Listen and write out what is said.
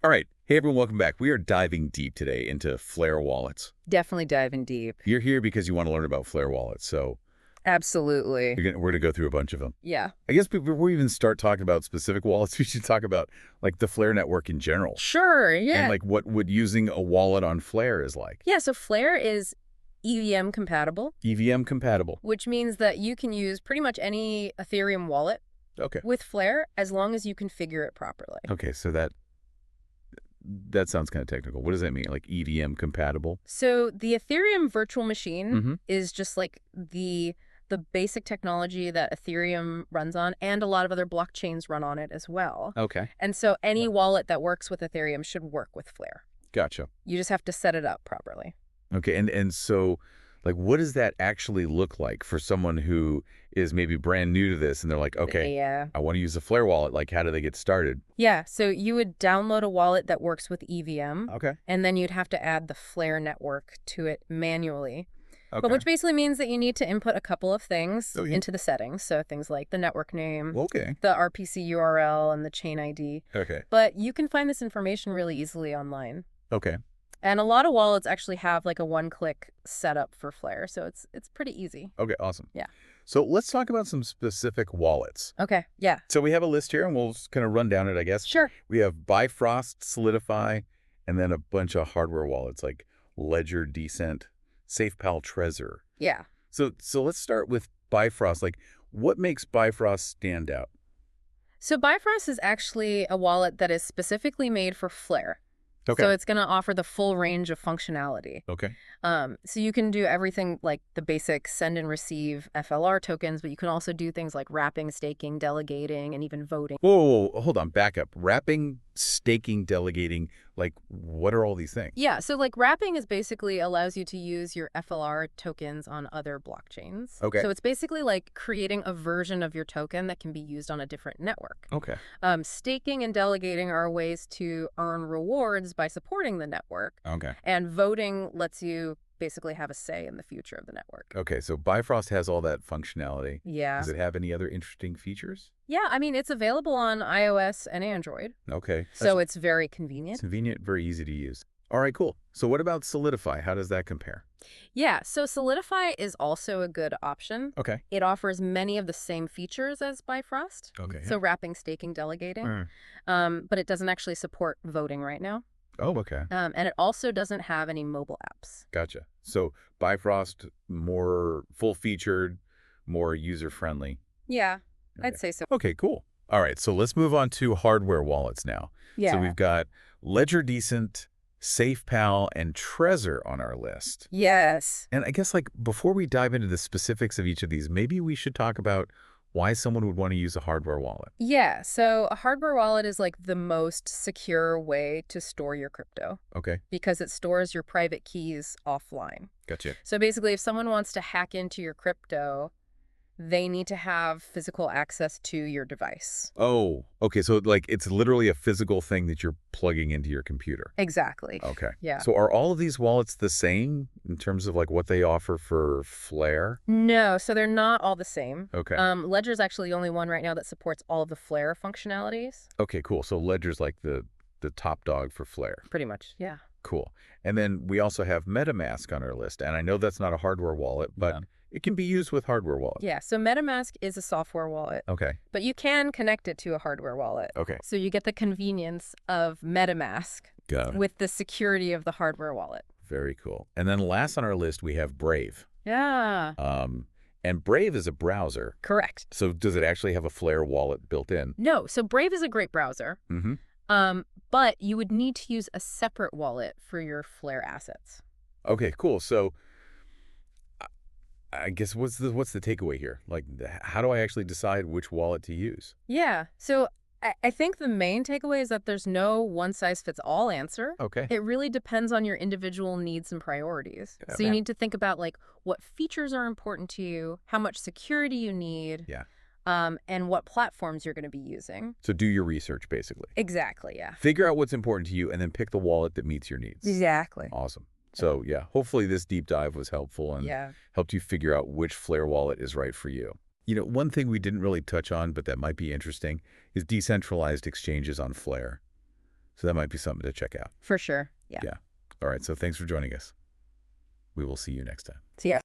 All right. Hey, everyone, welcome back. We are diving deep today into Flare wallets. Definitely diving deep. You're here because you want to learn about Flare wallets, so Absolutely. we're going to go through a bunch of them. Yeah. I guess before we even start talking about specific wallets, we should talk about, like, the Flare network in general. Sure, yeah. And, like, what would using a wallet on Flare is like. Yeah, so Flare is EVM compatible, EVM compatible. which means that you can use pretty much any Ethereum wallet Okay. with Flare as long as you configure it properly. Okay, so that sounds kind of technical. What does that mean? Like EVM compatible? So the Ethereum virtual machine Mm-hmm. is just like the basic technology that Ethereum runs on, and a lot of other blockchains run on it as well. Okay. And so any wallet that works with Ethereum should work with Flare. Gotcha. You just have to set it up properly. Okay, and so, like, what does that actually look like for someone who is maybe brand new to this and they're like, okay, Yeah. I want to use a Flare wallet. Like, how do they get started? Yeah, so you would download a wallet that works with EVM, Okay. and then you'd have to add the Flare network to it manually. Okay. But which basically means that you need to input a couple of things Oh, yeah. into the settings. So things like the network name, Okay. the RPC URL, and the chain ID. Okay. But you can find this information really easily online. Okay. And a lot of wallets actually have like a one-click setup for Flare, so it's pretty easy. Okay. Awesome. Yeah. So let's talk about some specific wallets. Okay, yeah. So we have a list here, and we'll just kind of run down it, I guess. Sure. We have Bifrost, Solidify, and then a bunch of hardware wallets like Ledger, Decent, SafePal, Trezor. Yeah. So let's start with Bifrost. Like, what makes Bifrost stand out? So Bifrost is actually a wallet that is specifically made for Flare. Okay. So it's going to offer the full range of functionality. Okay. So you can do everything like the basic send and receive FLR tokens, but you can also do things like wrapping, staking, delegating, and even voting. Whoa, hold on, back up. Wrapping, staking, delegating, like, what are all these things? Yeah, so like wrapping is basically allows you to use your FLR tokens on other blockchains. Okay. So it's basically like creating a version of your token that can be used on a different network. Okay. Staking and delegating are ways to earn rewards by supporting the network. Okay. And voting lets you basically have a say in the future of the network. Okay, so Bifrost has all that functionality. Yeah. Does it have any other interesting features? Yeah, I mean, it's available on iOS and Android, Okay. so it's very convenient. It's convenient, very easy to use. All right, cool. So what about Solidify? How does that compare? Yeah, so Solidify is also a good option. Okay. It offers many of the same features as Bifrost, Okay. so wrapping, staking, delegating, Mm. but it doesn't actually support voting right now. Oh, okay. And it also doesn't have any mobile apps. Gotcha. So Bifrost, more full-featured, more user-friendly. Yeah, Okay. I'd say so. Okay, cool. All right, so let's move on to hardware wallets now. Yeah. So we've got Ledger Decent, SafePal, and Trezor on our list. Yes. And I guess, like, before we dive into the specifics of each of these, maybe we should talk about why someone would want to use a hardware wallet. Yeah, so a hardware wallet is like the most secure way to store your crypto Okay, because it stores your private keys offline. gotcha. So basically, if someone wants to hack into your crypto, they need to have physical access to your device. Oh, okay, so, like, it's literally a physical thing that you're plugging into your computer. Exactly. Okay. Yeah. So are all of these wallets the same in terms of, like, what they offer for Flare? No, so they're not all the same. Okay. Ledger's actually the only one right now that supports all of the Flare functionalities. Okay, cool. So Ledger's like the top dog for Flare. Pretty much, yeah. Cool. And then we also have MetaMask on our list. And I know that's not a hardware wallet, but Yeah. it can be used with hardware wallet. Yeah, so MetaMask is a software wallet, Okay. but you can connect it to a hardware wallet. Okay. So you get the convenience of MetaMask Got it. with the security of the hardware wallet. Very cool. And then last on our list, we have Brave. Yeah. And Brave is a browser. Correct. So does it actually have a Flare wallet built in? No, so Brave is a great browser, Mm-hmm. but you would need to use a separate wallet for your Flare assets. Okay, cool. So I guess what's the takeaway here? Like, how do I actually decide which wallet to use? Yeah, so I think the main takeaway is that there's no one-size-fits-all answer. Okay. It really depends on your individual needs and priorities. Yeah, So you man. need to think about, like, what features are important to you, how much security you need, Yeah. and what platforms you're going to be using. So do your research, basically. Exactly, yeah. Figure out what's important to you and then pick the wallet that meets your needs. Exactly. Awesome. So yeah, hopefully this deep dive was helpful and Yeah. helped you figure out which Flare wallet is right for you. You know, one thing we didn't really touch on, but that might be interesting, is decentralized exchanges on Flare. So that might be something to check out. For sure. Yeah. Yeah. All right. So thanks for joining us. We will see you next time. See ya.